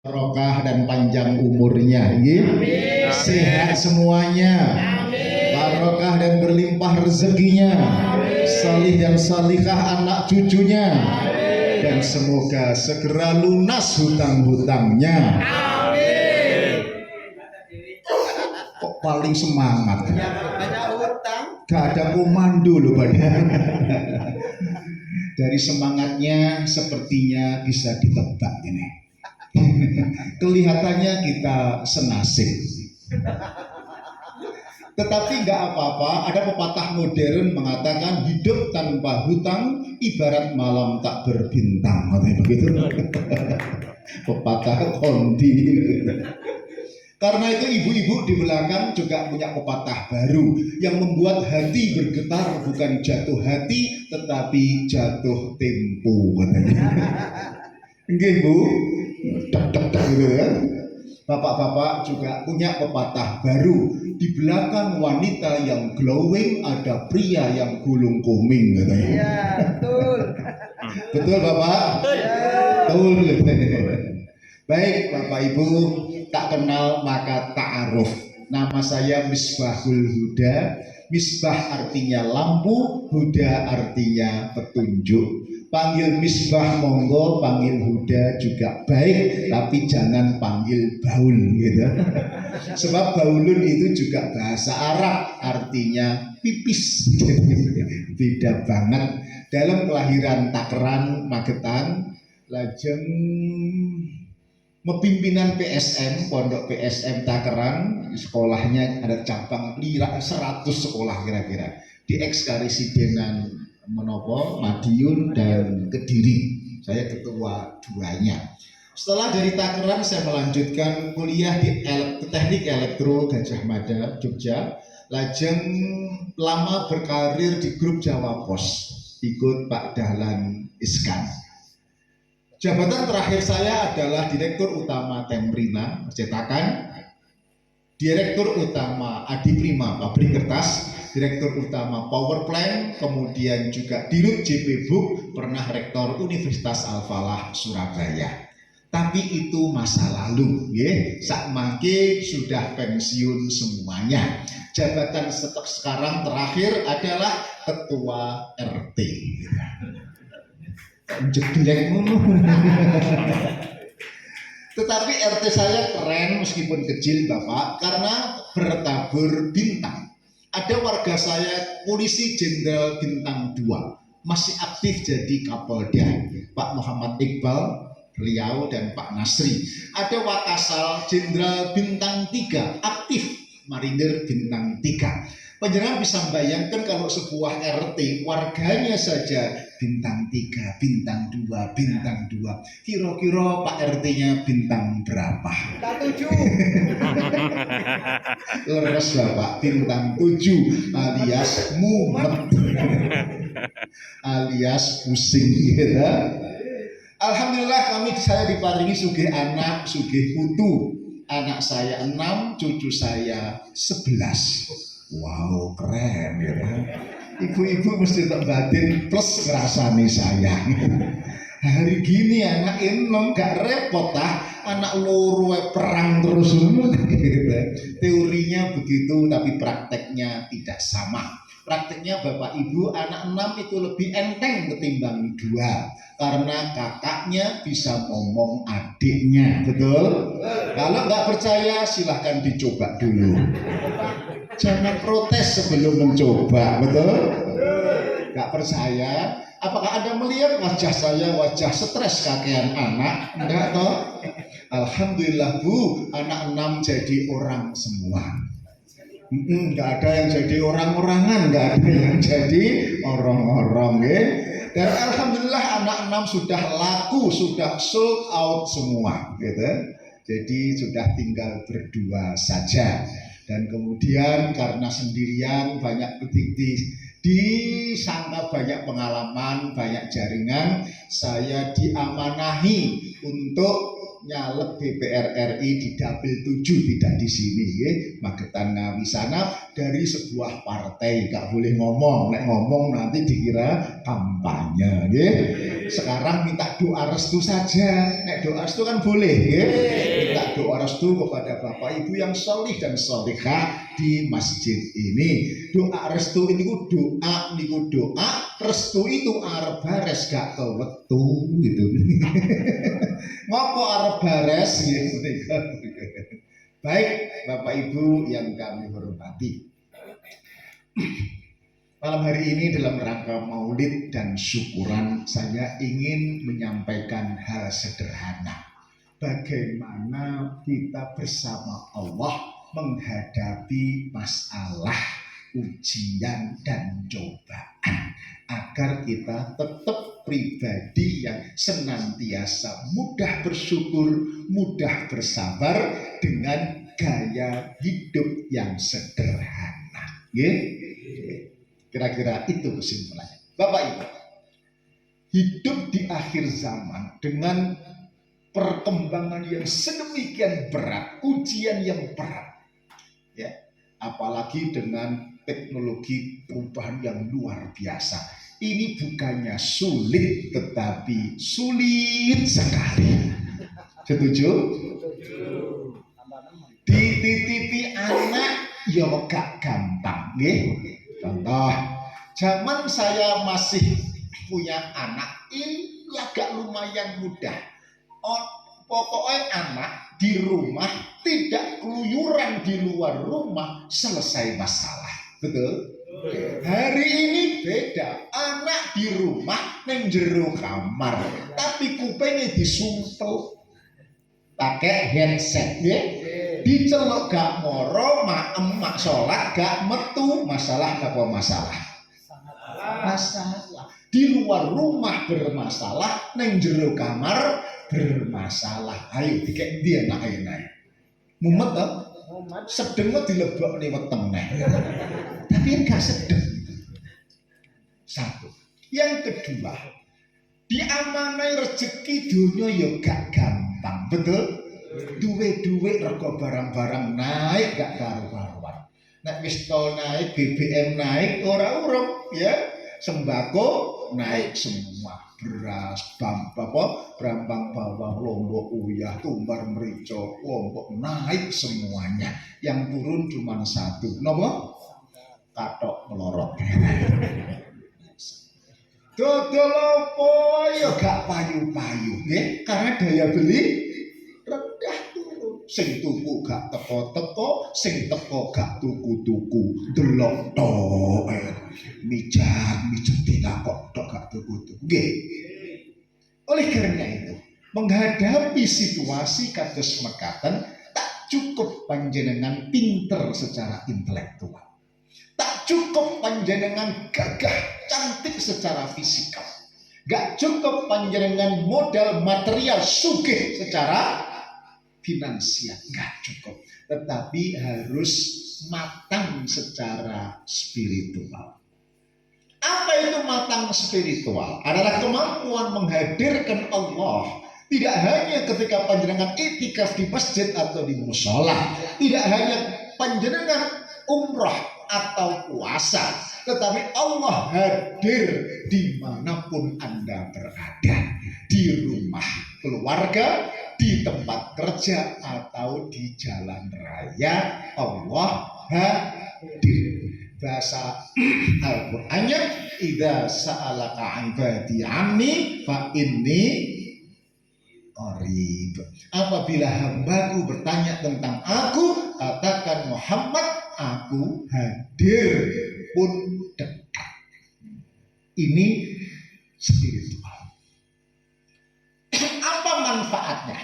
barokah dan panjang umurnya, sehat semuanya, barokah dan berlimpah rezekinya, salih dan salihah anak cucunya, dan semoga segera lunas hutang-hutangnya. Kok paling semangat? Gak ada komando loh padahal. Dari semangatnya sepertinya bisa ditebak ini. Kelihatannya kita senasib. Tetapi nggak apa-apa, ada pepatah modern mengatakan hidup tanpa hutang ibarat malam tak berbintang, katanya begitu. Pepatah kondi. Karena itu ibu-ibu di belakang juga punya pepatah baru yang membuat hati bergetar, bukan jatuh hati tetapi jatuh tempo, katanya. Nggih Bu, dak gitu kan. Bapak-bapak juga punya pepatah baru, di belakang wanita yang glowing ada pria yang gulung koming, katanya. Iya, betul. Betul Bapak? Betul. Baik Bapak Ibu, tak kenal maka ta'aruf. Nama saya Misbahul Huda. Misbah artinya lampu, Huda artinya petunjuk. Panggil Misbah monggo, panggil Huda juga baik, tapi jangan panggil baul gitu. Sebab baulun itu juga bahasa Arab, artinya pipis. Beda banget. Dalam kelahiran Takeran, Magetan, lajeng pimpinan PSM, Pondok PSM Takeran, sekolahnya ada cabang 100 sekolah kira-kira di ex-karisidenan Menopo, Madiun dan Kediri. Saya ketua duanya. Setelah dari Takeran saya melanjutkan kuliah di Teknik Elektro Gajah Mada, Jogja. Lajeng lama berkarir di grup Jawa Pos, ikut Pak Dahlan Iskan. Jabatan terakhir saya adalah Direktur Utama Temprina Percetakan, Direktur Utama Adiprima Pabrik Kertas, Direktur Utama Power Plant, kemudian juga Dirut JP Book, pernah Rektor Universitas Al-Falah Surabaya. Tapi itu masa lalu, ya. Sakmangke sudah pensiun semuanya. Jabatan sekarang terakhir adalah Ketua RT. Jedilek mulu. Tetapi RT saya keren meskipun kecil Bapak, karena bertabur bintang. Ada warga saya polisi Jenderal Bintang 2 masih aktif jadi Kapolda, Pak Muhammad Iqbal Riau dan Pak Nasri. Ada Wakasal Jenderal Bintang 3 aktif Marinir Bintang 3. Penjelasan bisa membayangkan kalau sebuah RT warganya saja bintang 3, bintang 2, bintang 2. Kira-kira Pak RT-nya bintang berapa? Bintang 7. Leres Bapak, bintang 7 alias mumet. Alias pusing gitu. Alhamdulillah saya diparingi sugih anak, sugih putu. Anak saya 6, cucu saya 11. Wow, keren ya. Ibu-ibu mesti tak batin plus ngerasani sayang. Hari gini anak 6 gak repot anak loro perang terus. Teorinya begitu tapi prakteknya tidak sama. Prakteknya Bapak Ibu anak 6 itu lebih enteng ketimbang 2 karena kakaknya bisa ngomong adiknya, betul? Kalau nggak percaya silahkan dicoba dulu. Jangan protes sebelum mencoba, betul? Gak percaya? Apakah Anda melihat wajah saya wajah stres kakean anak? Enggak toh? Alhamdulillah Bu, anak 6 jadi orang semua. Enggak ada yang jadi orang-orangan, enggak ada yang jadi orang-orang, ya. Dan alhamdulillah anak 6 sudah laku, sudah sold out semua, gitu. Jadi sudah tinggal berdua saja. Dan kemudian karena sendirian banyak disangka banyak pengalaman, banyak jaringan, saya diamanahi untuk nyalek DPR RI di Dapil 7, tidak di sini, ya. Magetan Ngawi sana dari sebuah partai, gak boleh ngomong, nek ngomong nanti dikira kampanye, ya. Sekarang minta doa restu saja. Nek doa restu kan boleh, ya. Minta doa restu kepada Bapak Ibu yang solih dan solihah di masjid ini. Doa restu ini doa, restu itu arep bares gak kewetu gitu. Ngopo arep bares gitu. Baik, Bapak Ibu yang kami hormati. Malam hari ini dalam rangka maulid dan syukuran saya ingin menyampaikan hal sederhana. Bagaimana kita bersama Allah menghadapi masalah, ujian dan cobaan agar kita tetap pribadi yang senantiasa mudah bersyukur, mudah bersabar dengan gaya hidup yang sederhana. Kira-kira itu kesimpulannya. Bapak Ibu, hidup di akhir zaman dengan perkembangan yang sedemikian berat, ujian yang berat, ya, apalagi dengan teknologi perubahan yang luar biasa. Ini bukannya sulit, tetapi sulit sekali. Setuju? Dititipi anak, ya gak gampang, Contoh, zaman saya masih punya anak, ini agak lumayan mudah. Pokoknya anak di rumah tidak keluyuran di luar rumah, selesai masalah. Betul? Hari ini beda. Anak di rumah neng jero kamar, tapi kupingnya disumpel pakai headset, ya. Dicelok gak moro, emak sholat gak metu, masalah apa masalah? Masalah. Di luar rumah bermasalah, neng jero kamar bermasalah. Ayo dikek dia naik. Mumet toh? Sedeng kok dilebok nih weteng. Tapi gak sedeng. Satu. Yang kedua, diamanai rezeki dunia ya gak gampang, betul? Duwe rego barang-barang naik gak karu-karuan. Nek wis tol naik, BBM naik, ora urung, ya. Sembako naik semua, beras, brambang bawang, lombok uyah, tumbar merica, lombok naik semuanya. Yang turun cuma satu, nopo? Katok melorot. Dodol opo ya gak payu-payu, nggih, karena daya beli rendah turun. Sing tuku gak teko-teko, sing teko gak tuku-tuku. Delok tok mijat tidak kok tok gak tuku-tuku. Nggih. Oleh karena itu, menghadapi situasi kados mekaten tak cukup panjenengan pinter secara intelektual. Tak cukup panjenengan gagah cantik secara fisikal. Gak cukup panjenengan modal material sugih secara finansial, nggak cukup, tetapi harus matang secara spiritual. Apa itu matang spiritual? Adalah kemampuan menghadirkan Allah tidak hanya ketika panjenengan iktikaf di masjid atau di mushola, tidak hanya panjenengan umrah atau puasa, tetapi Allah hadir dimanapun Anda berada, di rumah keluarga, di tempat kerja atau di jalan raya, Allah hadir. Bahasa Al-Qur'annya, idza sa'alaka 'ibadi 'anni fa inni qarib. Apabila hambaku bertanya tentang aku, katakan Muhammad, aku hadir pun dekat. Ini spiritual. Apa manfaatnya?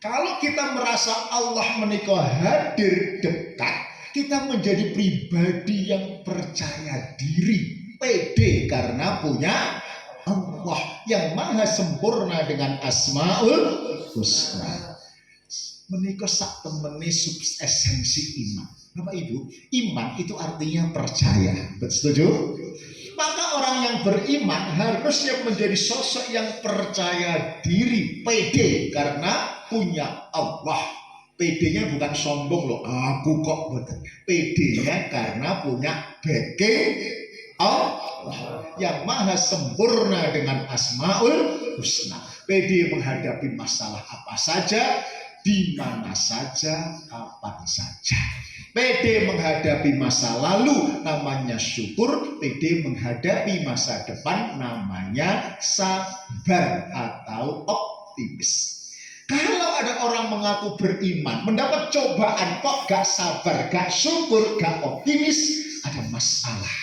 Kalau kita merasa Allah menika hadir dekat, kita menjadi pribadi yang percaya diri, pede karena punya Allah yang maha sempurna dengan Asmaul Husna. Menika sak temene esensi iman. Bapak Ibu, iman itu artinya percaya. Setuju? Maka orang yang beriman harusnya menjadi sosok yang percaya diri, pede karena punya Allah. PD-nya bukan sombong loh, aku kok betul. PD-nya karena punya backing Allah yang maha sempurna dengan asmaul husna. Pede menghadapi masalah apa saja, di mana saja, kapan saja. Pede menghadapi masa lalu namanya syukur, pede menghadapi masa depan namanya sabar atau optimis. Kalau ada orang mengaku beriman, mendapat cobaan kok gak sabar, gak syukur, gak optimis, ada masalah.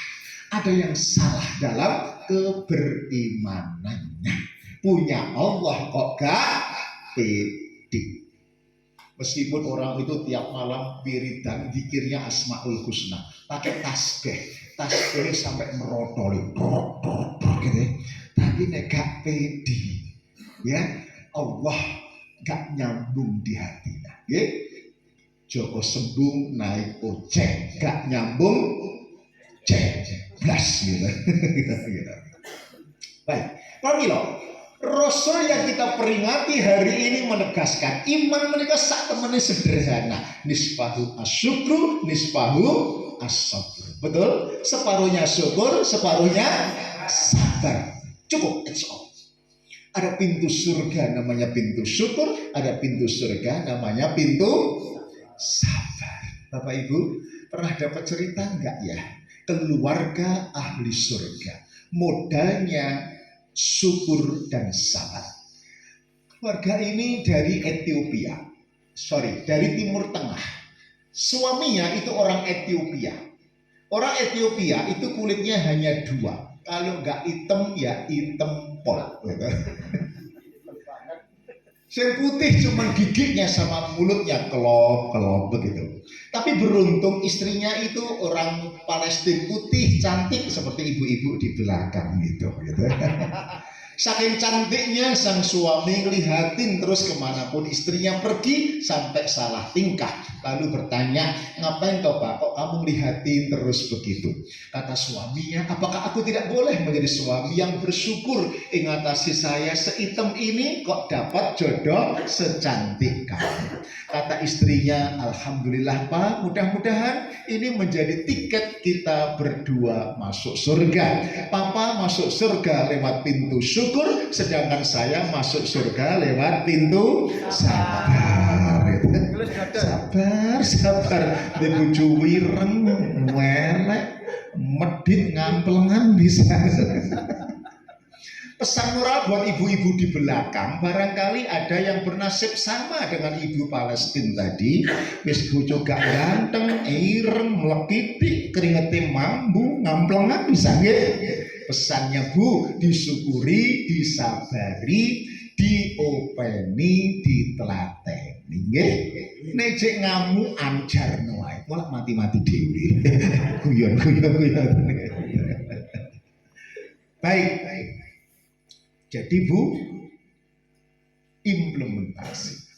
Ada yang salah dalam keberimanannya. Punya Allah kok gak pede. Meskipun orang itu tiap malam wiridan, zikirnya asmaul husna, pakai tasbih sampai merotoli, gitu. Tapi nek gak pede, ya Allah gak nyambung di hatinya. Ya, Joko sembung naik ojek, gak nyambung, cek blas gitu. Baik, Pamilo. Rasul yang kita peringati hari ini menegaskan iman mereka sak temennya sederhana. Nisfahu asyukru, nisfahu as-sabr. Betul? Separuhnya syukur, separuhnya sabar. Cukup, it's all. Ada pintu surga namanya pintu syukur, ada pintu surga namanya pintu sabar. Bapak Ibu, pernah dapat cerita enggak ya? Keluarga ahli surga, modalnya syukur dan sabar. Keluarga ini dari Ethiopia, dari Timur Tengah. Suaminya itu orang Ethiopia. Orang Ethiopia itu kulitnya hanya dua. Kalau nggak hitam ya hitam pol. Yang putih cuma giginya sama mulutnya kelop begitu. Tapi beruntung istrinya itu orang Palestina putih cantik seperti ibu-ibu di belakang gitu. Saking cantiknya sang suami ngelihatin terus kemanapun istrinya pergi sampai salah tingkah. Lalu bertanya, ngapain toh Pak? Kok kamu ngelihatin terus begitu? Kata suaminya, apakah aku tidak boleh menjadi suami yang bersyukur? Ingatasi saya seitem ini kok dapat jodoh secantik kamu. Kata istrinya, alhamdulillah Pak, mudah-mudahan ini menjadi tiket kita berdua masuk surga. Papa masuk surga lewat pintu syukur, sedangkan saya masuk surga lewat pintu sabar. Sabar. Dibuju wireng, welek, medit, ngamplengan bisa. Pesan moral buat ibu-ibu di belakang, barangkali ada yang bernasib sama dengan ibu Palestina tadi. Wis bojo gak ganteng, ireng, mlekiti, keringetnya mambu, ngamplengan bisa nggih. Pesannya Bu, disyukuri, disabari, diopeni, ditelateni nggih. Nek cek ngamu anjarno wae, malah mati-mati dhewe. Guyon. Baik. Jadi Bu, implementasi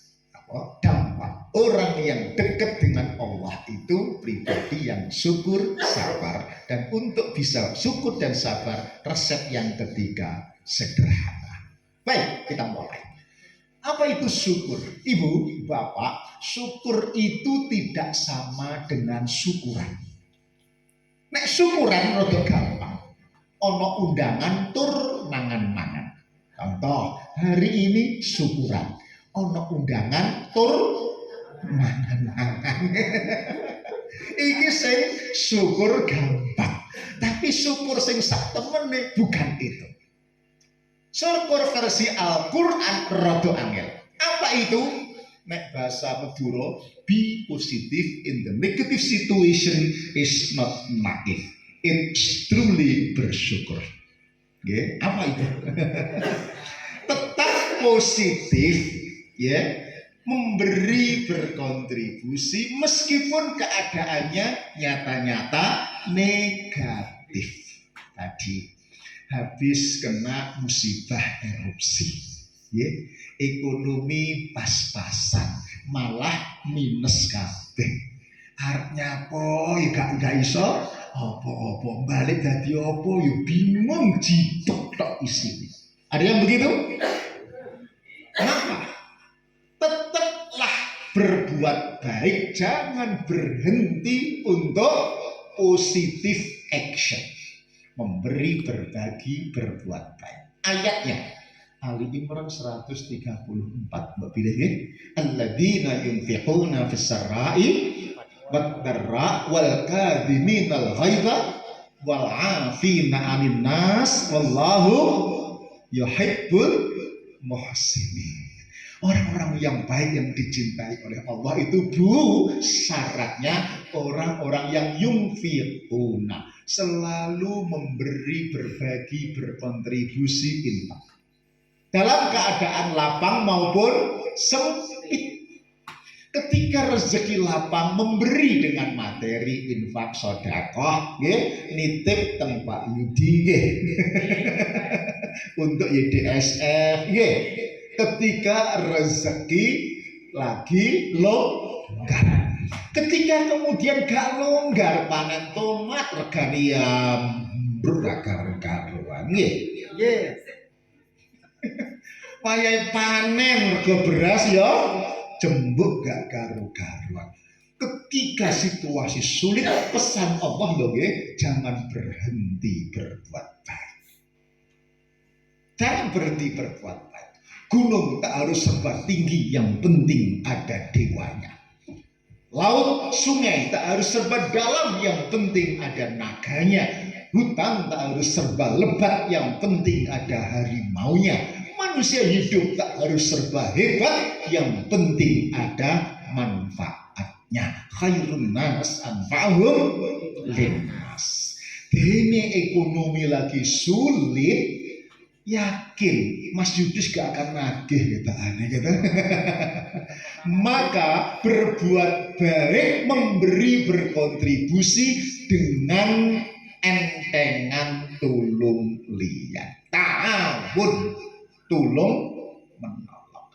dampak orang yang dekat dengan Allah itu pribadi yang syukur, sabar. Dan untuk bisa syukur dan sabar, resep yang ketiga sederhana. Baik, kita mulai. Apa itu syukur? Ibu, Bapak, syukur itu tidak sama dengan syukuran. Nek syukuran rada gampang. Ono undangan tur mangan-mangan. Contoh, hari ini syukuran. Ono undangan tur mangan-mangan. Iki sing syukur gampang. Tapi syukur sing sak temene bukan itu. Syukur versi Al-Quran rada angel. Apa itu? Nek bahasa Madura, be positive in the negative situation is not naive. It's truly bersyukur. Okay? Apa itu? Tetap positif, ya, memberi berkontribusi meskipun keadaannya nyata-nyata negatif. Tadi habis kena musibah erupsi, ya, ekonomi pas-pasan, malah minus kabeh. Artinya apa? Ya gak iso. Apa-apa balik dadi apa ya bingung jitok tok isine. Ada yang begitu? Kenapa? Tetaplah berbuat baik, jangan berhenti untuk positive action. Memberi, berbagi, berbuat baik. Ayatnya Ali Imran 134. Mbak pilih ya. Alladzina yunfiquna fis sarai wad darra wal kadhiminal ghaidha wal 'afina 'anil nas wallahu yuhibbul muhsinin. Orang-orang yang baik yang dicintai oleh Allah itu syaratnya orang-orang yang yunfiquna, selalu memberi, berbagi, berkontribusi, infak dalam keadaan lapang maupun sempit. Ketika rezeki lapang, memberi dengan materi, infak, sedekah, nitip teng Pak Yudi untuk YDSF. Ketika rezeki lagi longgar, ketika kemudian gak longgar, panen tomat regane beragam-agaman. Wayahe panen rego beras ya jembuk gak karu-karuan. Ketika situasi sulit, pesan Allah loh, jangan berhenti berbuat baik. Jangan berhenti berbuat baik. Gunung tak harus serba tinggi, yang penting ada dewanya. Laut, sungai tak harus serba dalam, yang penting ada naganya. Hutan tak harus serba lebat, yang penting ada harimaunya. Manusia hidup tak harus serba hebat, yang penting ada manfaatnya. Khairun nas anfa'uhum linnas. Dene ekonomi lagi sulit, yakin Mas Yudis gak akan nagih kita aneh gitu. Maka berbuat baik, memberi, berkontribusi dengan entengan tulung liyan. Ta'awun, tulung menolong.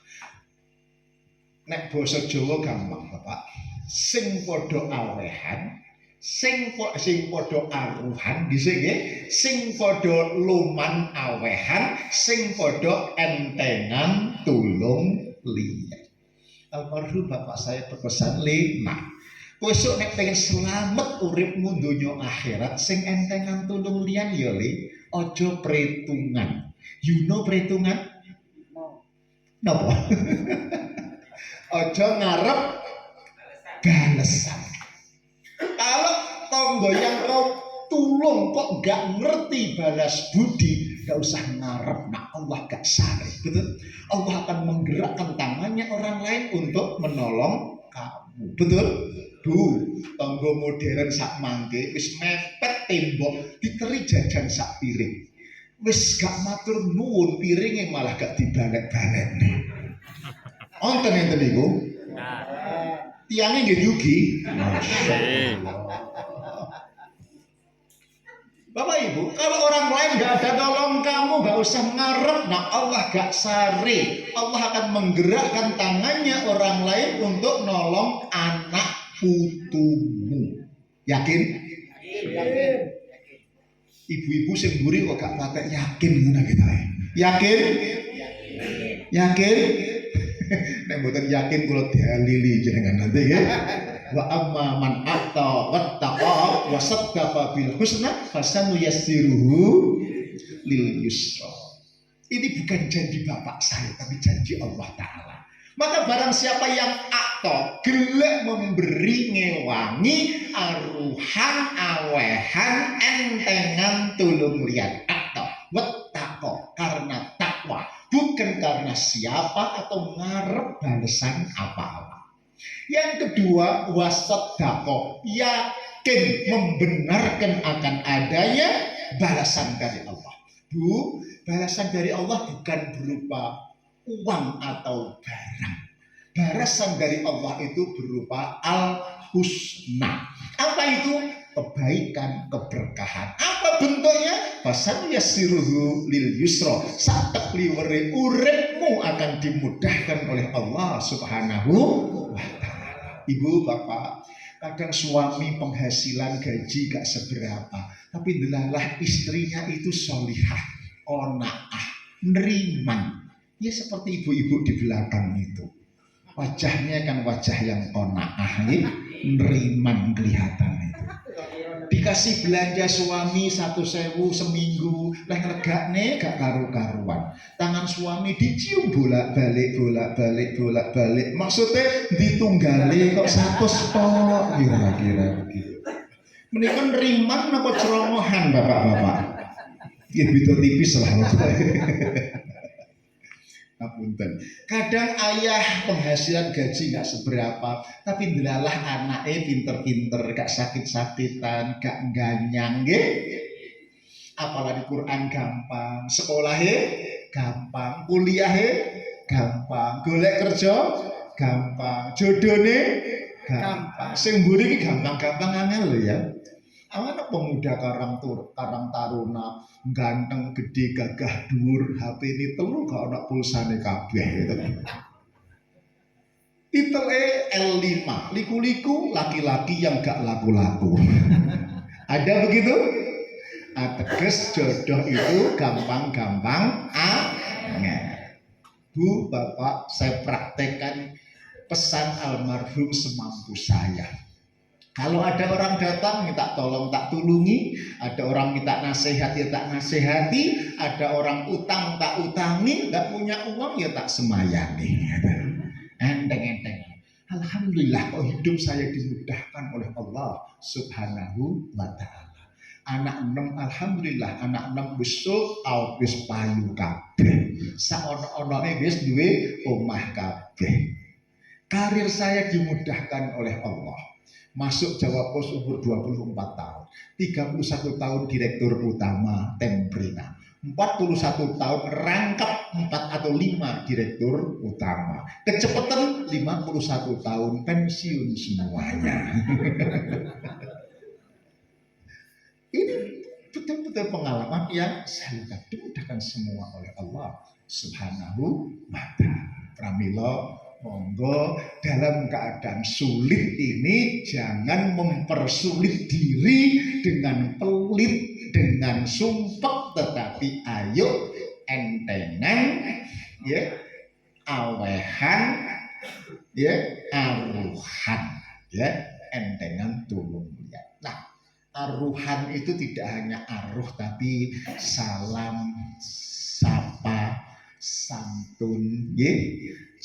Nek basa Jawa gampang Bapak. Sing padha awehan, sing padha aruhan dhisik nggih, sing padha luman awehan, sing padha entengan tulung liyan. Almarhum bapak saya berpesan, "Lima, besok nek pengen selamat uripmu donya akhirat, sing entengan tulung liyan ya Le, aja pretungan." You know pretungan? Napa? Aja ngarep balesan. Kalau tonggo yang kau tulung kok gak ngerti balas budi, gak usah ngarep, nah Allah gak sare. Betul? Allah akan menggerakkan tangannya orang lain untuk menolong kamu. Betul? Tonggo modern sak mangke wis mepet tembok, diteri jajan sak piring. Wis gak matur nuwun, piringnya malah gak dibalek-balek. Onten enten niku. Tiangnya nggih dugi. Bapak Ibu, kalau orang lain gak ada tolong kamu, gak usah ngarep. Nah Allah gak sare. Allah akan menggerakkan tangannya orang lain untuk nolong anak putumu. Yakin? Yakin. Ibu-ibu sing mburi kok gak patek yakin ngono kita. Yakin? Yakin? Nek mboten yakin kula dalili jenengan nanti ya. Wa amma man atta wattaqa wa saddaqa bil husna fasanuyassiruhu lil yusra. Ini bukan janji bapak saya, tapi janji Allah Ta'ala. Maka barang siapa yang akto, gelek memberi, ngewangi, aruhan, awehan, entengan, tulung liyan. Akto, wattaqo, karena takwa, bukan karena siapa atau ngarep balesan apa-apa. Yang kedua, wasadaqo, yakin membenarkan akan adanya balasan dari Allah. Bu, balasan dari Allah bukan berupa uang atau barang. Balasan dari Allah itu berupa al-husna. Apa itu? Kebaikan, keberkahan. Apa bentuknya? Fasan yassiruhu lil yusra. Saat tekliwere uripmu akan dimudahkan oleh Allah Subhanahu wa ta'ala. Ibu, bapak, kadang suami penghasilan gaji gak seberapa, tapi delalah istrinya itu solihah, qanaah, neriman. Ya seperti ibu-ibu di belakang itu. Wajahnya kan wajah yang qanaah, neriman kelihatan itu. dikasih belanja suami 1.000 seminggu, leh ngregakne gak karu-karuan. Tangan suami dicium bolak-balik, maksudnya ditunggale kok 100 tok kira-kira begitu. Menika riman napa ceromohan bapak-bapak? Nggih beda tipis lah. Ngapunten. Kadang ayah penghasilan gaji gak seberapa, tapi ndelalah anaknya pinter-pinter, gak sakit-sakitan, gak ganyang nggih. Apalagi Quran gampang, sekolahnya gampang, kuliahnya gampang, golek kerja gampang, jodohnya gampang. Sing mburi iki gampang-gampang angel lho ya. Anak pemuda karang taruna ganteng gede gagah dhuwur HP ini telu gak ana pulsane kabeh gitu. Titele L5 liku-liku laki-laki yang gak laku-laku. Ada begitu? Ateges jodoh itu gampang-gampang angel. Bu, Bapak, saya praktekkan pesan almarhum semampu saya. Kalau ada orang datang minta tolong tak tulungi, ada orang minta nasihat ya tak nasihati, ada orang utang tak utangi, nggak punya uang ya tak semayani. Enteng-enteng. Alhamdulillah kok hidup saya dimudahkan oleh Allah Subhanahu wa Ta'ala. Anak 6 alhamdulillah anak 6 besok tau wis payu kabeh. Saono-onone wis duwe omah kabeh. Karir saya dimudahkan oleh Allah. Masuk Jawa Pos umur 24 tahun, 31 tahun direktur utama Temprina, 41 tahun rangkap 4 atau 5 direktur utama, kecepatan 51 tahun pensiun semuanya. Ini betul-betul pengalaman yang saya dimudahkan semua oleh Allah Subhanahu wa Ta'ala. Pramila monggo dalam keadaan sulit ini jangan mempersulit diri dengan pelit, dengan sumpek, tetapi ayo entengan, ya, awehan, ya, aruhan, ya, entengan tulung lihat. Nah, aruhan itu tidak hanya aruh tapi salam, sapa, santun, ya,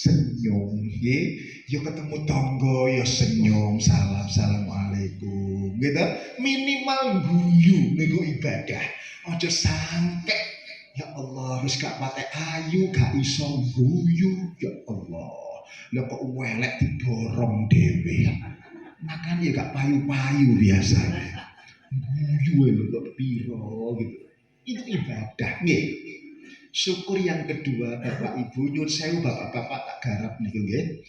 senyum, ya ketemu tonggo, ya senyum, salam, assalamualaikum, gitu. Minimal guyu niku ibadah. Aja sampai ya Allah wis gak patek ayu, gak iso guyu, ya Allah. Lah kok welek diborong dhewe. Makan ya gak payu-payu biasanya. Guyu lho piro gitu. Itu ibadah, nggih. Syukur yang kedua Bapak Ibu nyuwun sewu bapak-bapak tak garap niku nggih.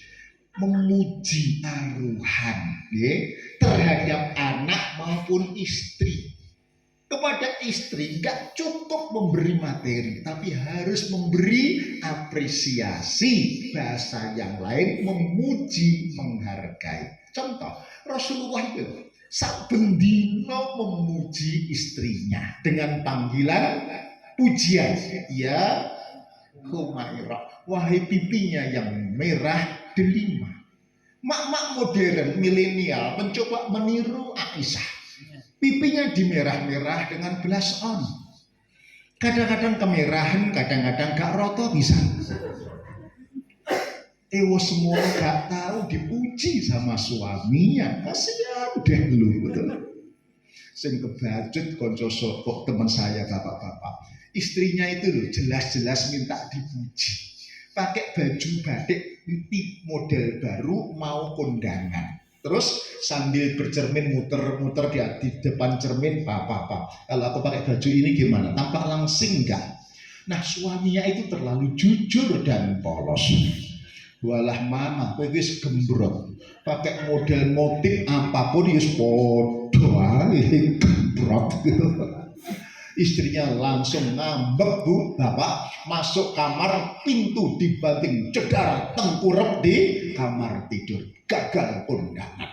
Memuji aruhan nggih terhadap anak maupun istri. Kepada istri enggak cukup memberi materi tapi harus memberi apresiasi, bahasa yang lain memuji, menghargai. Contoh Rasulullah itu saben dina memuji istrinya dengan panggilan pujian, ya Humairah, wahai pipinya yang merah delima. Mak-mak modern milenial mencoba meniru Aisyah, pipinya dimerah-merah dengan blush on. Kadang-kadang kemerahan, kadang-kadang gak roto bisa. Ewo semua gak tahu dipuji sama suaminya, kasihan deh lu betul. Sing kebacut konco sopok teman saya bapak-bapak. Istrinya itu loh jelas-jelas minta dipuji. Pakai baju batik model baru mau kondangan. Terus sambil bercermin muter-muter di depan cermin, Pak. Kalau aku pakai baju ini gimana? Tampak langsing enggak? Nah suaminya itu terlalu jujur dan polos. Walah mama, kowe wis gembrot. Pakai model motif apapun wis podo ae gembrot gitu. Istrinya langsung ngambek, Bu, Bapak, masuk kamar, pintu dibanting jedar, tengkurap di kamar tidur, gagal kondangan.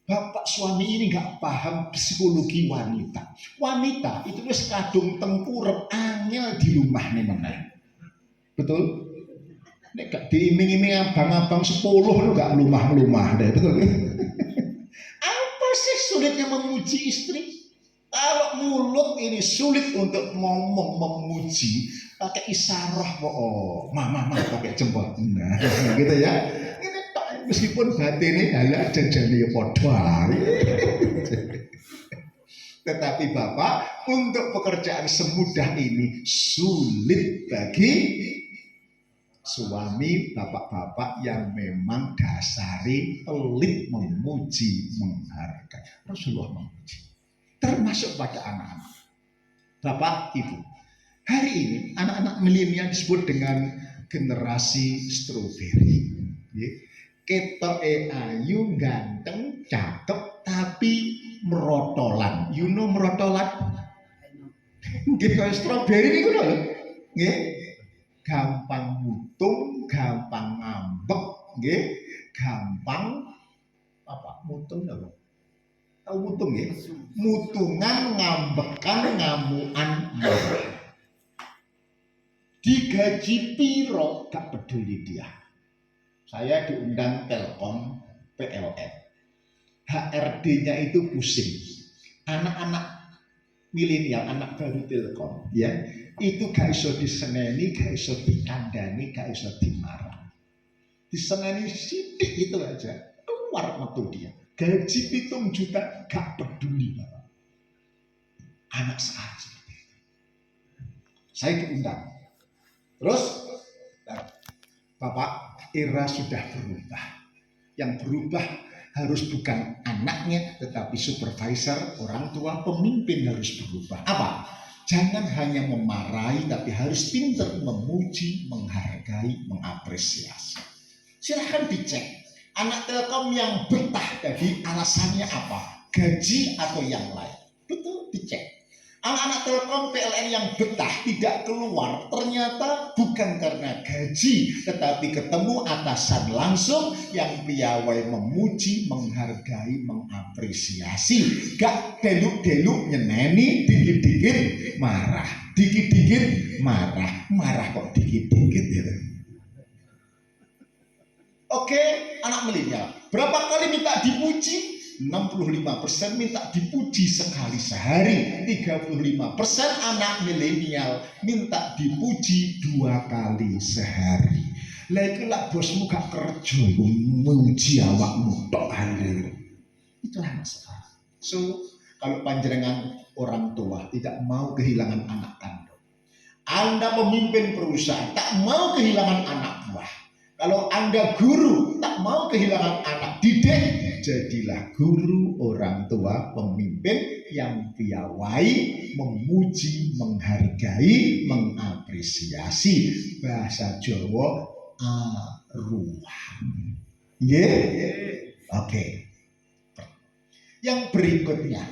Bapak suami ini nggak paham psikologi wanita. Wanita itu wis kadung tengkurap angel di rumah nih meneh. Betul? Nek gak diiming-iming abang-abang 10 lu gak melumah-melumah deh, betul kan? Apa sih sulitnya memuji istri? Kalau mulut ini sulit untuk ngomong memuji, pakai isyarah kok. Oh, mama pakai jempol. Nah, gitu ya. Ini meskipun batinnya halah janjane ya padha. Tetapi Bapak, untuk pekerjaan semudah ini sulit bagi suami bapak-bapak yang memang dasari pelit memuji, menghargai. Rasulullah memuji. Termasuk pada anak-anak. Bapak, Ibu. Hari ini anak-anak milenial disebut dengan generasi stroberi. Ketoke ayu, ganteng, cakep, tapi merotolan. You know merotolan? Nggih kaya stroberi niku lho. Nggih. Gampang mutung, gampang ngambek, nggih. Gampang apa? Mutung lho. Tahu mutung nggih? Mutungan, ngambekan, ngamuan, marah. Digaji piro gak peduli dia. Saya diundang Telkom PLN. HRD-nya itu pusing. Anak-anak milenial, anak baru Telkom, ya, itu gak iso diseneni, gak iso dikandani, gak iso dimarah. Diseneni sidik itu aja, keluar metu dia. Gaji 7 juta gak peduli, Bapak. Anak saat seperti itu. Saya diundang. Terus, Bapak, era sudah berubah. Yang berubah harus bukan anaknya, tetapi supervisor, orang tua, pemimpin harus berubah. Apa? Jangan hanya memarahi, tapi harus pintar memuji, menghargai, mengapresiasi. Silahkan dicek. Anak Telkom yang betah tadi alasannya apa? Gaji atau yang lain? Betul, dicek. Anak-anak Telkom PLN yang betah tidak keluar ternyata bukan karena gaji, tetapi ketemu atasan langsung yang piawai memuji, menghargai, mengapresiasi. Gak deluk-deluk nyeneni, dikit-dikit marah, dikit-dikit marah kok dikit-dikit gitu. Oke, anak milenial, berapa kali minta dipuji? 65% minta dipuji sekali sehari. 35% anak milenial minta dipuji 2 kali sehari. Lah iku lak bosmu gak kerja iku muji awakmu tok hari. Itulah masalah. So, kalau panjenengan orang tua tidak mau kehilangan anak kandung, Anda pemimpin perusahaan tak mau kehilangan anak buah. Kalau Anda guru tak mau kehilangan anak didik, jadilah guru, orang tua, pemimpin yang piawai, memuji, menghargai, mengapresiasi. Bahasa Jawa aruah. Oke. Yang berikutnya,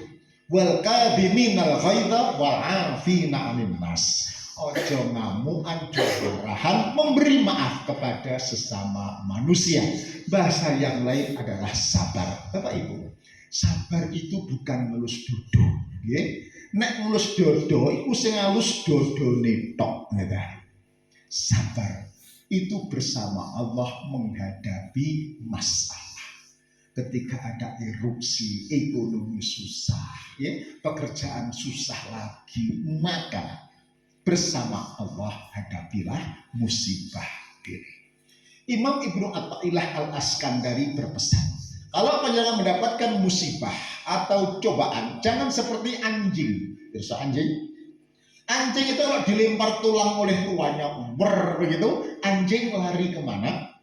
wal kadhiminal ghaidha wal 'afina 'anil nas. Ojo ngamuan, ojo marahan, memberi maaf kepada sesama manusia. Bahasa yang lain adalah sabar. Bapak Ibu, sabar itu bukan ngelus dodo, nggih. Nek ngelus dodo iku sing ngelus dodone tok, nggih. Sabar itu bersama Allah menghadapi masalah. Ketika ada erupsi, ekonomi susah, ya, pekerjaan susah lagi, maka bersama Allah hadapilah musibah ini. Imam Ibnu Athaillah Al-Askandari berpesan, kalau panjenengan mendapatkan musibah atau cobaan, jangan seperti anjing. Terus anjing itu kalau dilempar tulang oleh tuannya, begitu, anjing lari kemana?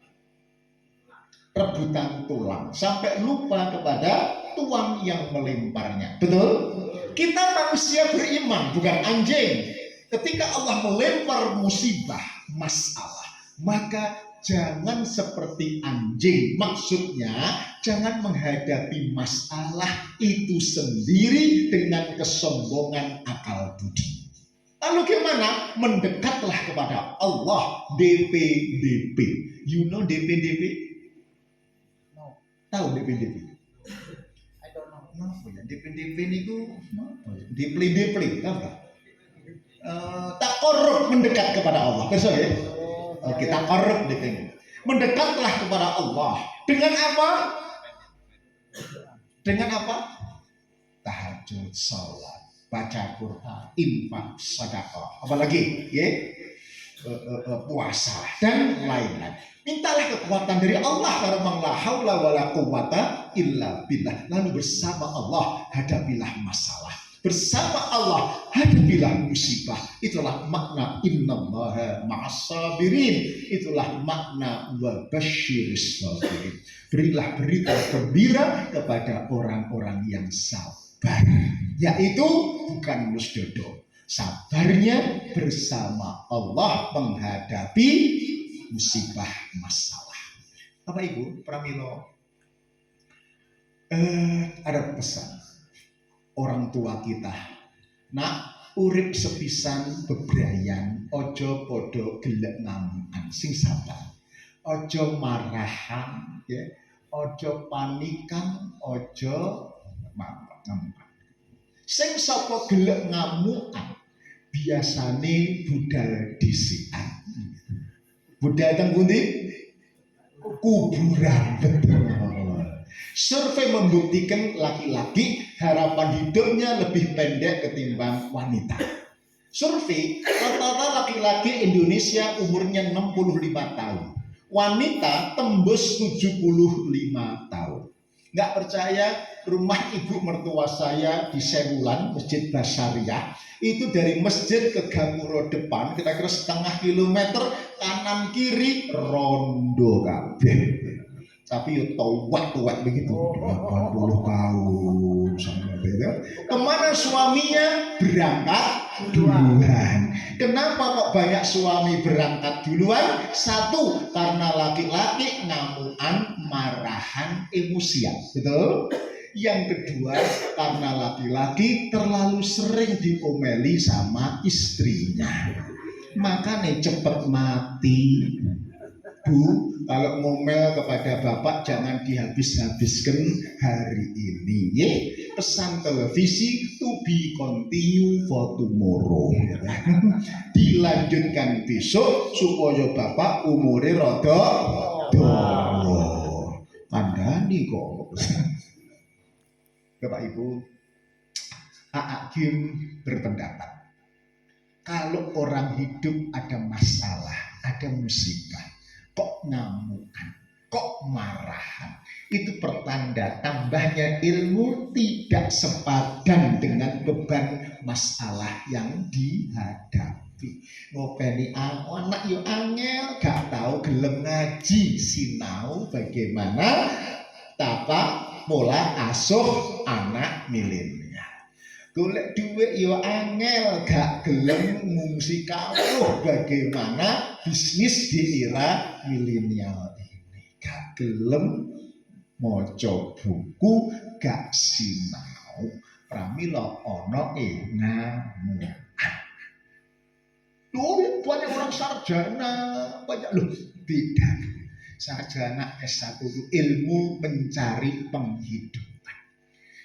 Rebutan tulang, sampai lupa kepada tuan yang melemparnya. Betul? Kita manusia beriman, bukan anjing. Ketika Allah melempar musibah, masalah, maka jangan seperti anjing. Maksudnya, jangan menghadapi masalah itu sendiri dengan kesombongan akal budi. Lalu gimana? Mendekatlah kepada Allah. DP. You know DP? No. Tahu DP? I don't know. Kenapa ya? DP niku Depli, tahu nggak? Tak korup mendekat kepada Allah. Besok ya. Kita korup DP. Mendekatlah kepada Allah. Dengan apa? tahajud, sholat, baca Quran, infak, sedekah, apalagi ya, puasa dan lain-lain. Mintalah kekuatan dari Allah karena la haula wala quwata illa billah. Lalu bersama Allah hadapilah masalah. Bersama Allah hadapilah musibah. Itulah makna innallaha ma'as sabirin. Itulah makna wa basyiris sabirin. Berilah berita gembira kepada orang-orang yang sabar. Yaitu bukan musdodo. Sabarnya bersama Allah menghadapi musibah masalah. Bapak Ibu pramila, ada pesan orang tua kita, nak urip sepisan bebrayan, ojo podo gelek ngamukan, sing sabar, ojo marahan, ya, ojo panikan, ojo ngamukan. Sing sapa gelek ngamukan biasane budal disikan. Budal teng pundi? Kuburan, betul. Survei membuktikan laki-laki harapan hidupnya lebih pendek ketimbang wanita. Survei rata-rata laki-laki Indonesia umurnya 65 tahun. Wanita tembus 75 tahun. Nggak percaya, rumah ibu mertua saya di Sewulan, Masjid Basaria, itu dari masjid ke Gapura depan kira-kira setengah kilometer, kanan kiri rondo kabeh. Tapi yo tuwek begitu, 80 tahun sama beda. Kemana suaminya berangkat duluan? Kenapa kok banyak suami berangkat duluan? Satu, karena laki-laki ngamuan, marahan, emosian, betul? Yang kedua, karena laki-laki terlalu sering diomeli sama istrinya, makanya cepet mati. Bu, kalau ngomel kepada bapak jangan dihabis-habiskan hari ini. Ye, pesan televisi to be continue for tomorrow. Dilanjutkan besok supaya bapak umure rada dawa. Kandhani kok. Bapak Ibu, Aakim berpendapat kalau orang hidup ada masalah, ada musibah, kok ngamukan, kok marahan, itu pertanda tambahnya ilmu tidak sepadan dengan beban masalah yang dihadapi. Ngopeni anak yo angel, gak tahu gelem ngaji, sinau bagaimana tata pola asuh anak milenial. Golek duit yo angel, gak gelem ngungsi kawruh bagaimana bisnis di era milenial ini. Gak gelem maca buku, gak sinau, pramila ana ngamukan. Loh, banyak orang sarjana, banyak loh beda. Sarjana S1 itu ilmu mencari penghidupan.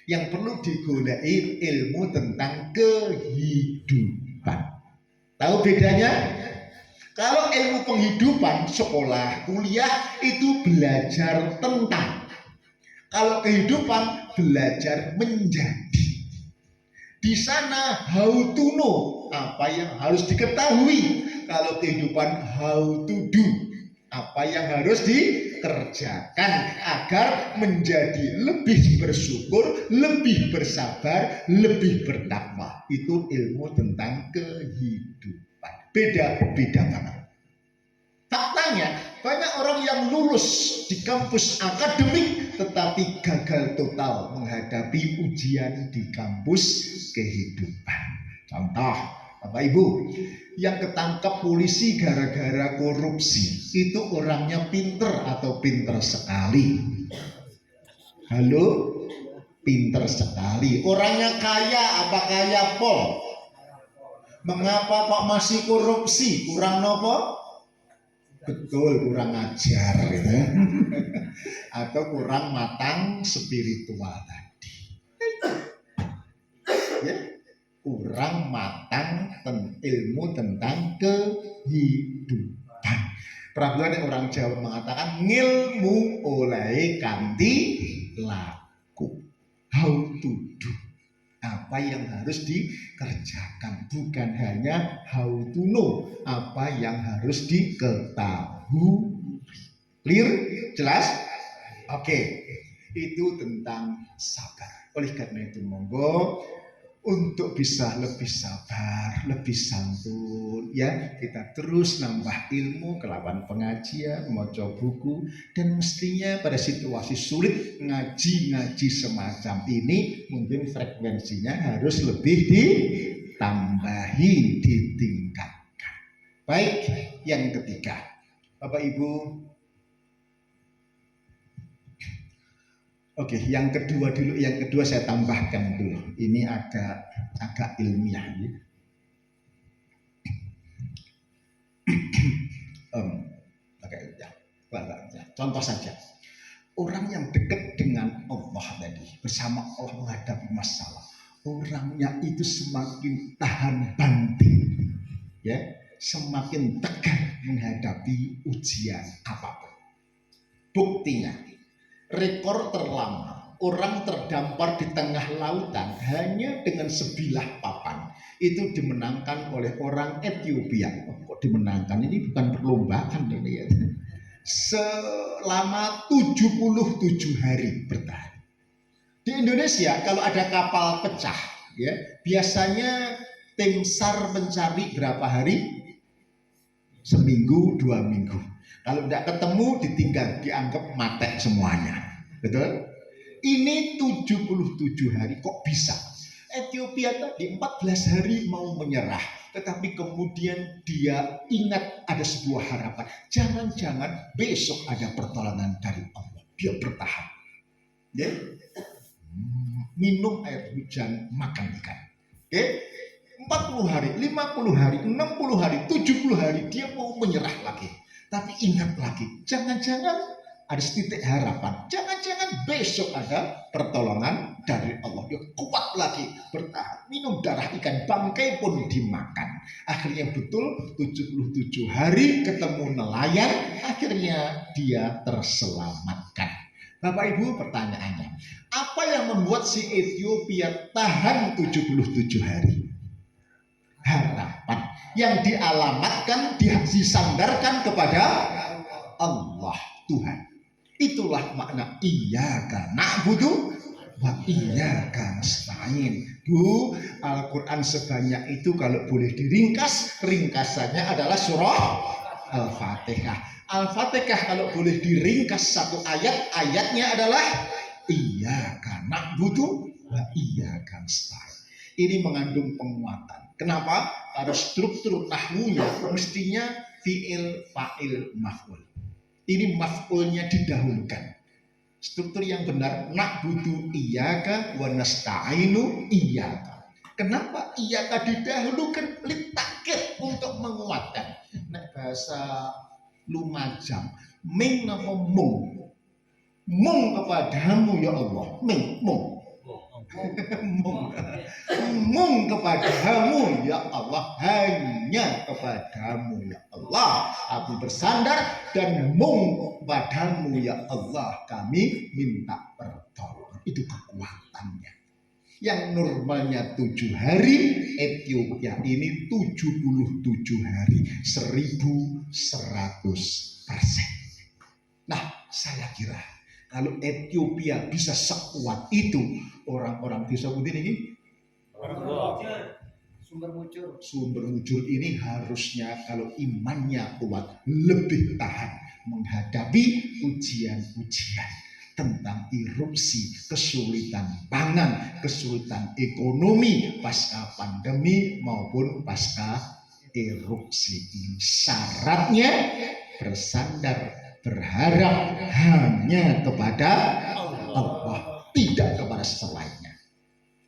Yang perlu digoleki ilmu tentang kehidupan. Tahu bedanya? Kalau ilmu penghidupan, sekolah, kuliah itu belajar tentang. Kalau kehidupan belajar menjadi. Di sana how to know, apa yang harus diketahui. Kalau kehidupan how to do, apa yang harus dikerjakan agar menjadi lebih bersyukur, lebih bersabar, lebih bertakwa. Itu ilmu tentang kehidupan. Beda-beda banget. Faktanya banyak orang yang lulus di kampus akademik tetapi gagal total menghadapi ujian di kampus kehidupan. Contoh, Bapak Ibu, yang ketangkap polisi gara-gara korupsi itu orangnya pinter atau pinter sekali? Halo? Pinter sekali. Orangnya kaya apa kaya pol? Mengapa kok masih korupsi? Kurang nopo? Betul, kurang ajar gitu. Atau kurang matang spiritual tadi. Ya, kurang matang ilmu tentang kehidupan. Peraturan orang Jawa mengatakan ngilmu oleh kanthi laku. How to do. apa yang harus dikerjakan, bukan hanya how to know, apa yang harus diketahui. Clear? Jelas? Oke. Itu tentang sabar. Oleh karena itu monggo untuk bisa lebih sabar, lebih santun, ya kita terus nambah ilmu kelawan pengajian, maca buku, dan mestinya pada situasi sulit ngaji semacam ini mungkin frekuensinya harus lebih ditambahi, ditingkatkan. Baik, yang ketiga, Bapak Ibu. Oke, yang kedua dulu. Yang kedua saya tambahkan dulu. Ini agak ilmiah. Contoh saja, orang yang dekat dengan Allah tadi, bersama Allah menghadapi masalah, orangnya itu semakin tahan banting, ya, semakin tegar menghadapi ujian apapun. Buktinya, rekor terlama orang terdampar di tengah lautan hanya dengan sebilah papan itu dimenangkan oleh orang Ethiopia. Kok dimenangkan? Ini bukan perlombaan ini ya. Selama 77 hari bertahan. Di Indonesia kalau ada kapal pecah, ya biasanya tim SAR mencari berapa hari? Seminggu, 2 minggu. Kalau tidak ketemu ditinggal, dianggap mati semuanya. Betul? Ini 77 hari kok bisa? Ethiopia tadi 14 hari mau menyerah, tetapi kemudian dia ingat ada sebuah harapan. Jangan-jangan besok ada pertolongan dari Allah. Dia bertahan. Ya? Minum air hujan, makan ikan. Oke? 40 hari, 50 hari, 60 hari, 70 hari dia mau menyerah lagi. Tapi ingat lagi, jangan-jangan ada setitik harapan. Jangan-jangan besok ada pertolongan dari Allah. Dia kuat lagi, bertahan. Minum darah ikan, bangkai pun dimakan. Akhirnya betul 77 hari ketemu nelayan. Akhirnya dia terselamatkan. Bapak Ibu, pertanyaannya, apa yang membuat si Ethiopia tahan 77 hari? Harapan yang dialamatkan, disandarkan kepada Allah Tuhan. Itulah makna iyyaka na'budu wa iyyaka nasta'in. Bu, Al-Quran sebanyak itu kalau boleh diringkas, ringkasannya adalah surah Al-Fatihah. Al-Fatihah kalau boleh diringkas satu ayat, ayatnya adalah iyyaka na'budu wa iyyaka nasta'in. Ini mengandung penguatan. Kenapa? Karena struktur nahwunya mestinya fi'il, fa'il, maf'ul. Ini maf'ulnya didahulukan. Struktur yang benar, na'budu iyyaka wa nasta'inu iyyaka. Kenapa iyyaka didahulukan? Litakid, untuk menguatkan. Nek bahasa Lumajang, ming apa mung? Mung kepadamu ya Allah. Mung. Mung kepadamu ya Allah, hanya kepadamu ya Allah aku bersandar, dan mung kepadamu ya Allah kami minta pertolongan. Itu kekuatannya. Yang normalnya 7 hari, Ethiopia ini 77 hari, 1100%. Nah, saya kira kalau Ethiopia bisa sekuat itu, orang-orang desa Udin ini sumber mujur ini harusnya kalau imannya kuat lebih tahan menghadapi ujian-ujian tentang erupsi, kesulitan pangan, kesulitan ekonomi pasca pandemi maupun pasca erupsi ini. Syaratnya bersandar, berharap hanya kepada Allah, tidak kepada selainnya.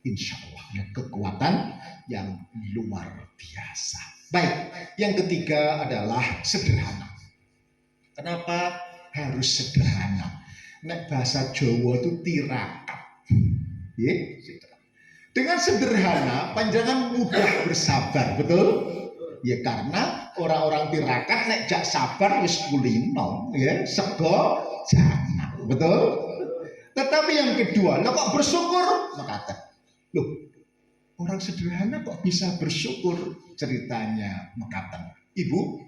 Insya Allah kekuatan yang luar biasa. Baik, yang ketiga adalah sederhana. Kenapa harus sederhana? Nek bahasa Jawa itu tirakat. Dengan sederhana, panjangan mudah bersabar, betul? Ya karena orang-orang tirakat nek jak sabar wis kulino, ya sego jangan, betul? Tetapi yang kedua, lo kok bersyukur? Makata, loh, Orang sederhana kok bisa bersyukur? Ceritanya mekaten. Ibu,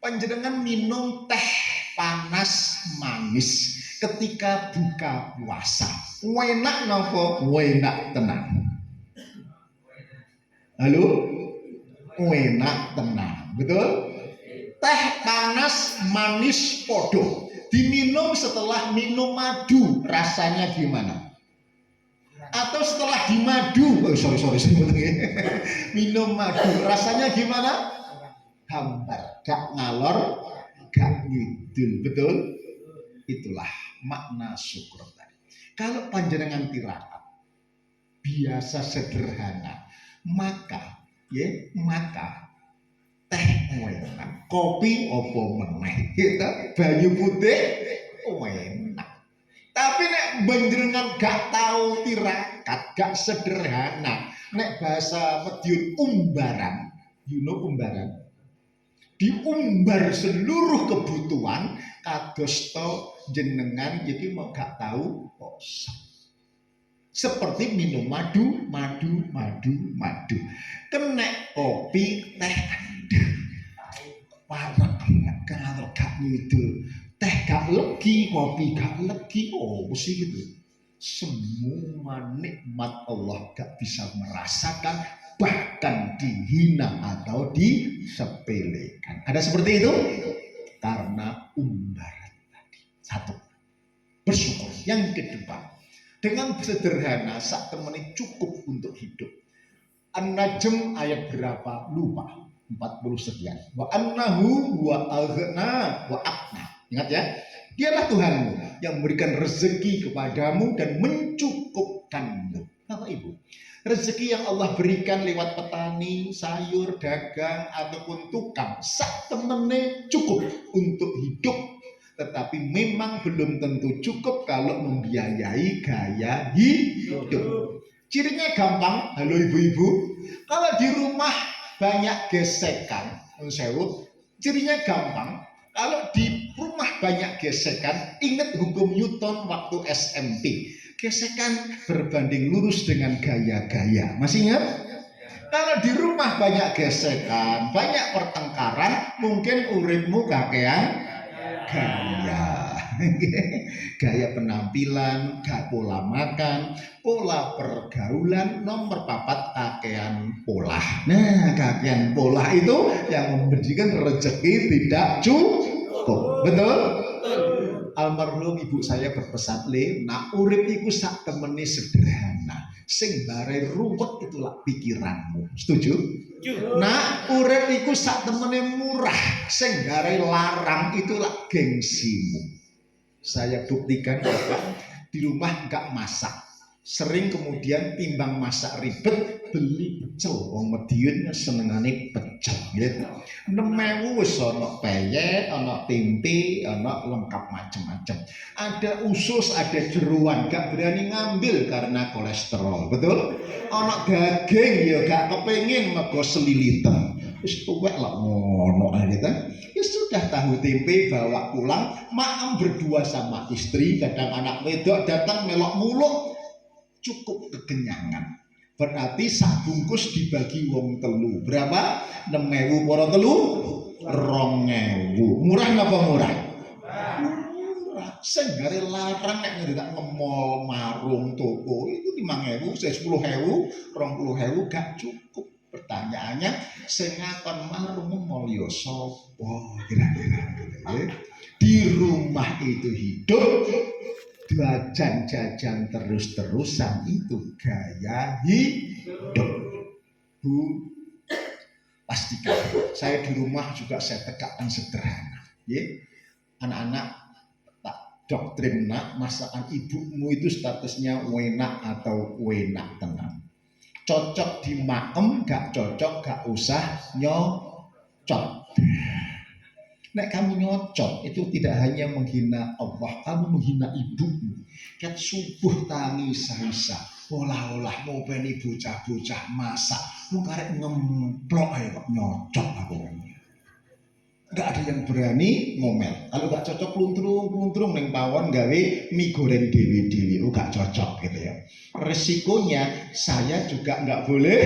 panjenengan minum teh panas manis ketika buka puasa. Enak napa? Enak tenang. Halo? Enak tenang. Betul? Teh panas manis podo. Diminum setelah minum madu, rasanya gimana? Atau setelah dimadu, minum madu, rasanya gimana? Hambar, gak ngalor, gak ngidul, betul? Itulah makna syukur tadi. Kalau panjenengan tirakat biasa sederhana, maka teh enak, kopi opo meneh, banyu putih enak. Tapi nek panjenengan gak tahu tirakat, gak sederhana, nek bahasa Madiun umbaran, umbaran, diumbar seluruh kebutuhan kados to jenengan jadi mau gak tahu poso. Seperti minum madu. Kenek kopi teh parah kalau gak ngidul. Teh gak legi, kopi gak legi, sih gitu. Semua nikmat Allah gak bisa merasakan, bahkan dihina atau disepelekan. Ada seperti itu? Karena umbaran tadi. Satu, bersyukur. Yang kedua, dengan sederhana sak temene cukup untuk hidup. An-Najm ayat berapa? Lupa. 40 sekian. Wa annahu wa aghna wa aqna. Ingat ya, dialah Tuhanmu yang memberikan rezeki kepadamu dan mencukupkanmu. Bapak Ibu, rezeki yang Allah berikan lewat petani, sayur, dagang, ataupun tukang, sak temene cukup untuk hidup. Tetapi memang belum tentu cukup kalau membiayai gaya hidup. Cirinya gampang, halo ibu-ibu. Kalau di rumah banyak gesekan, cirinya gampang. Kalau di rumah banyak gesekan, ingat hukum Newton waktu SMP. Gesekan berbanding lurus dengan gaya-gaya. Masih ingat? Kalau di rumah banyak gesekan, banyak pertengkaran, mungkin uripmu kakean gaya. Gaya penampilan, pola makan, pola pergaulan, nomor 4 kakean pola. Nah, kakean pola itu yang memberikan rezeki tidak cukup. Betul? Almarhum ibu saya berpesan, nak urip iku sak temene sederhana. Sing bare ruwet itulah pikiranmu. Setuju? Nak urip iku sak temene murah. Sing bare larang itulah gengsimu. Saya buktikan Bapak di rumah enggak masak. Sering kemudian timbang masak ribet beli pecel. Wong Madiun senengane pecel gitu. 6.000 wis ana peyek, ana tempe, ana lengkap macam-macam. Ada usus, ada jeruan, gak berani ngambil karena kolesterol. Betul? Ana daging ya gak kepengin mergo selilitan. Wis tuwek lah ngono gitu. Ya sudah, tahu tempe bawa pulang, maem berdua sama istri, kadang anak wedok datang melok muluk, cukup kekenyangan. Berarti sak bungkus dibagi wong telu. Berapa? 6.000 poro telu 2.000. Murah napa murah? Murah. Senggare larang nek ndak ngemol marung toko itu 5.000, 10.000, 20.000 gak cukup. Pertanyaannya, sing ngakon marung mulya sapa kira-kira gitu ya. Di rumah itu hidup, jajan terus-terusan itu gaya hidup. Bu, pastikan saya di rumah juga saya tegakkan sederhana ya. Anak-anak tak doktrin, nak masakan ibumu itu statusnya enak atau enak tenang. Cocok di maem, gak cocok gak usah nyocok. Nek kamu nyocok itu tidak hanya menghina Allah, kamu menghina ibumu. Kat subuh tangi saisa, olah-olah mau beni bocah-bocah masak, mau karek ngemplok aja kok nyocok aku. Gak ada yang berani ngomel. Kalau gak cocok pluntrung neng pawon gawe mie goreng dewi-dewi, gak cocok gitu ya. Resikonya saya juga nggak boleh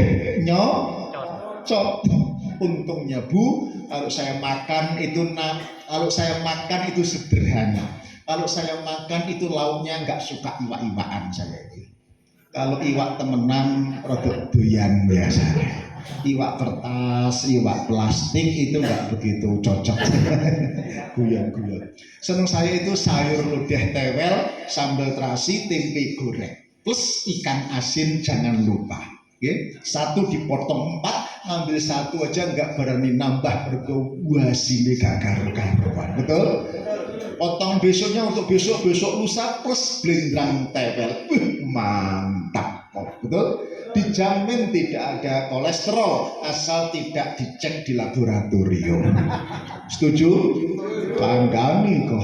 nyocok. Untungnya Bu, kalau saya makan itu sederhana. Kalau saya makan itu lauknya nggak suka iwak-iwakan saya itu. Kalau iwak temenan rodok doyan biasanya. Iwak kertas, iwak plastik itu nggak begitu cocok. Guyon-guyon. Seneng saya itu sayur lodeh tewel, sambal terasi, tempe goreng, plus ikan asin jangan lupa. Oke, satu dipotong 4, ngambil satu aja nggak berani nambah berkuasine gak karu-karuan. Betul? Potong besoknya untuk besok lusa plus blendrang tewel. Mantap kok, betul? Dijamin tidak ada kolesterol asal tidak dicek di laboratorium. Setuju? Kanggani kok.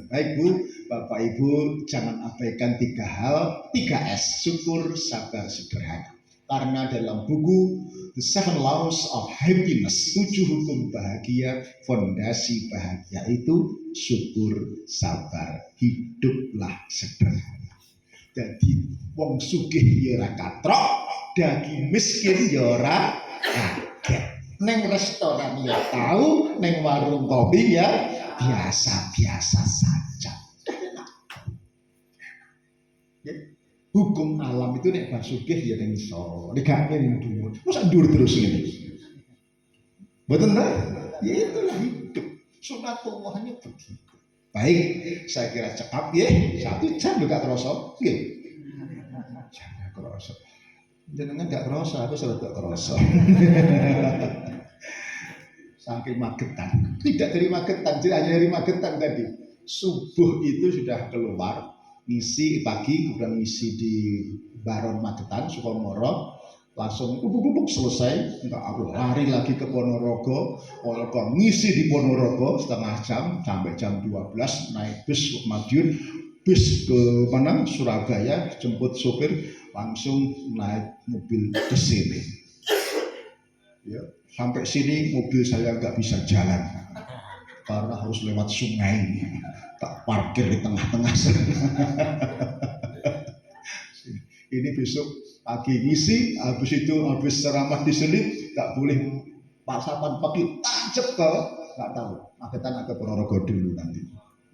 Baik Bu, Bapak Ibu jangan abaikan 3S, syukur, sabar, sederhana. Karena dalam buku The 7 Laws of Happiness, 7 hukum bahagia, fondasi bahagia itu syukur, sabar, hiduplah sederhana. Jadi wong sugih ya ora katrok, daging miskin ya ora kaget. Neng restoran ya tahu, neng warung kopi ya biasa-biasa saja. Hukum alam itu nek sugih ya ning iso, nek gak ning dhuwur. Masa ndur terus ngene. Mboten ta? Ya itulah hidup. Sunatullahnya begitu. Baik, saya kira cekap ya. 1 jam juga kerasa. Nggih. Jangan kerasa. Jenengan gak kerasa, aku selalu gak kerasa. Saking magetan. Tidak dari magetan, hanya dari magetan tadi. Subuh itu sudah keluar. Ngisi pagi, udah ngisi di Baron Magetan, Sukomoro, langsung selesai. Enggak, aku lari lagi ke Ponorogo, ngisi di Ponorogo setengah jam sampai jam 12, naik bus ke Madiun, bus ke mana Surabaya, jemput sopir, langsung naik mobil ke sini. Ya, sampai sini mobil saya nggak bisa jalan karena harus lewat sungai. Tak parkir di tengah-tengah. Ini besok pagi ngisi, habis ceramah di sini nggak boleh pasapan pagi tancep ke nggak tahu. Magetan atau Ponorogo dulu nanti.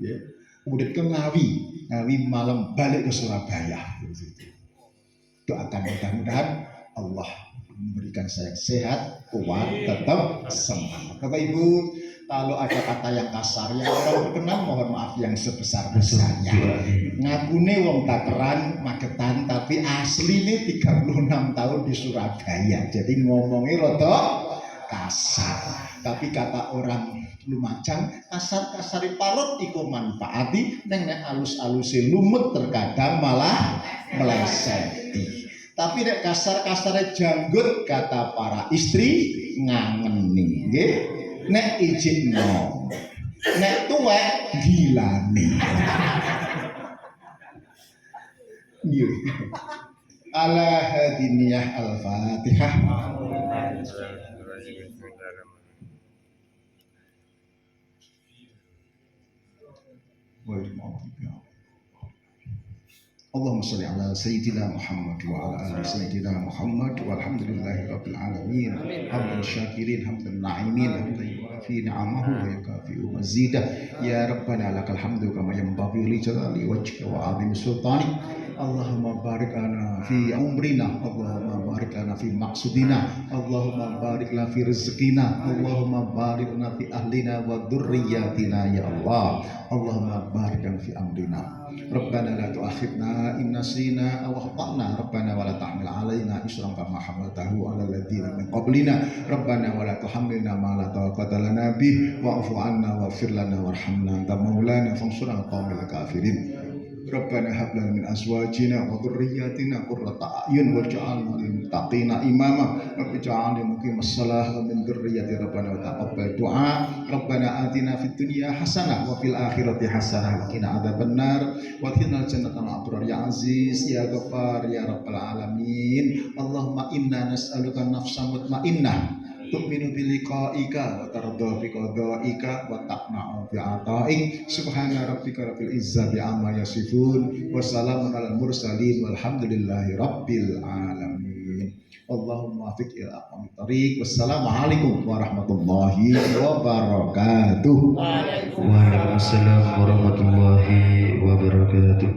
Ya. Kemudian ke Ngawi malam balik ke Surabaya. Doakan mudah-mudahan Allah memberikan saya sehat, kuat, tetap semangat. Bapak Ibu, kalau ada kata yang kasar yang orang berkenan mohon maaf yang sebesar-besarnya. Ngakune wong Takeran, Magetan, tapi asline 36 tahun di Surabaya. Jadi ngomongnya rada kasar. Tapi kata orang Lumajang, kasar-kasar parut iku manfaati, nek alus-alusi lumut terkadang malah meleset. Tapi nek kasar-kasare janggut kata para istri ngangeni, nggih. Nek ijikno, nek tuwek gilane. Nggih. Ala hadiniyah al-Fatihah. Allahumma shalli ala sayyidina Muhammad wa ala ali sayyidina Muhammad walhamdulillahi rabbil alamin. Hamdan syakirin, hamdan na'imin, hamdan yuafi ni'amahu wa yukafi'u mazidah. Ya Rabbana lakal hamdu kama yanbaghi li jalali wajhika wa 'azimi sultani. Allahumma barik lana fi umrina, Allahumma barik lana fi maqsudina, Allahumma barik lana fi rizqina, Allahumma barik lana fi ahlina wa dzurriyyatina ya Allah. Allahumma barik lana fi amrina. Rabbana la tu'akhidna in nasina aw akhtana, Rabbana wa la tahmil 'alaina isran kama hamaltahu 'alal ladzina min qablina, Rabbana wa la tuhammilna ma la taqata lana bih wa'fu 'anna waghfir lana warhamna anta maulana fansurna 'alal qaumil kafirin. Rabbana hab lana min azwajina wa dhurriyyatina qurrata a'yun waj'alna lil muttaqina imama. Rabbi ja'alni muqimas shalah wa min dhurriyyati Rabbana wa taqabbal du'a. Rabbana atina fid dunya hasanah wa fil akhirati hasanah wa qina adzabannar wa qina jannatal abrar ya aziz ya ghaffar ya rabbal alamin. Allahumma inna nas'aluka nafsan mutmainnah tu'minu biliqa'ika wa tarda biqada'ika wa taqna'u bi'ata'ik. Subhana rabbika rabbil izzati amma yasifun wa salamun alal mursalin walhamdulillahi rabbil alamin. Allahumma fiq ila aqwamit thariq. Wassalamualaikum warahmatullahi wabarakatuh. Waalaikumsalam warahmatullahi wabarakatuh.